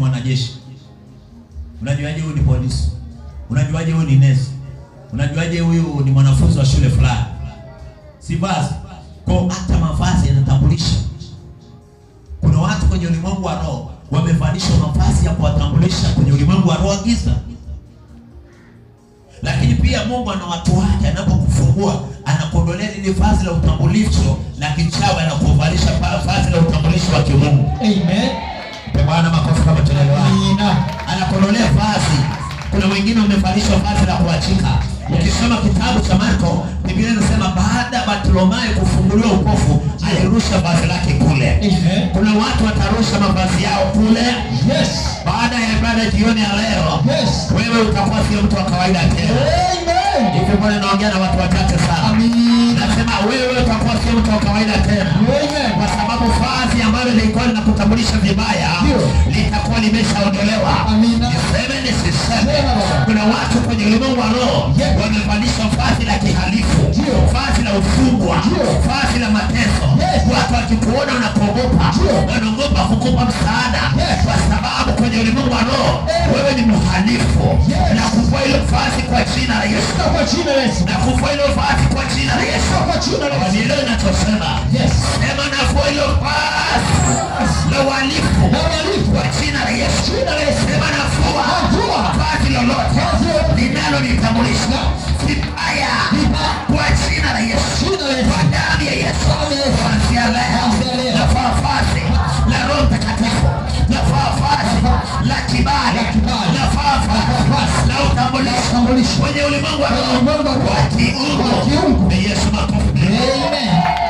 mwanajeshi? Unajuaje huyu ni polisi? Unajuaje huyu ni nesi? Unajuaje huyu ni mwanafunzi wa shule fulani? Si basi. Kwa hata mavazi yanatambulisha. Kuna watu kwenye ulimwengu wa roho wamevalishwa mavazi ya kuwatambulisha kwenye ulimwengu wa roho giza. Lakini pia Mungu ana watu wake, anapokufungua anakuondolea lile vazi la utambulisho la kichawi, anakuvalisha vazi la utambulisho wa kimungu. Amen. Bwana makofi kama tunaelewana. Amina. Anakuondolea vazi. Kuna wengine wamevalishwa vazi la kuachika. Ukisoma kitabu cha Marko, Biblia inasema baada ya Bartimayo kufunguliwa upofu, alirusha vazi lake kule. Amen. Kuna watu watarusha mavazi yao kule. Yes. Baada ya ibada jioni ya leo, yes, wewe utakuwa sio mtu wa kawaida tena. Amen. Hivi mbona naongea na watu wachache sana? Amen. Nasema wewe utakuwa sio mtu wa kawaida tena. Amen. Kwa sababu vazi ambalo lilikuwa linakutambulisha vibaya litakuwa limeshaondolewa. Amina. Niseme nisiseme. Kuna watu kwenye ulimwengu wa roho wamevalishwa vazi la kihalifu, vazi la ufungwa, vazi la mateso. Watu wakikuona unakuogopa, wanaogopa kukupa msaada kwa sababu kwenye ulimwengu wa roho wewe ni mhalifu. Na kuvua hilo vazi kwa jina la Yesu. Kwa jina la Yesu. Na kuvua hilo vazi kwa jina la Yesu. Kwa jina la Yesu. Ndio ninachosema. Yes. Sema na kuvua hilo vazi la uhalifu. Na uhalifu kwa jina la Yesu. Jina la Yesu. Sema na kuvua vazi lolote linalo nitambulisha vibaya kwa jina la Yesu. Jina la Yesu. Kwa damu ya Yesu. Kuanzia leo navaa vazi la Roho Mtakatifu. Navaa vazi la kibali. Navaa vazi la utambulisho kwenye ulimwengu wa roho wa kiungu. Yesu makofi. Amen.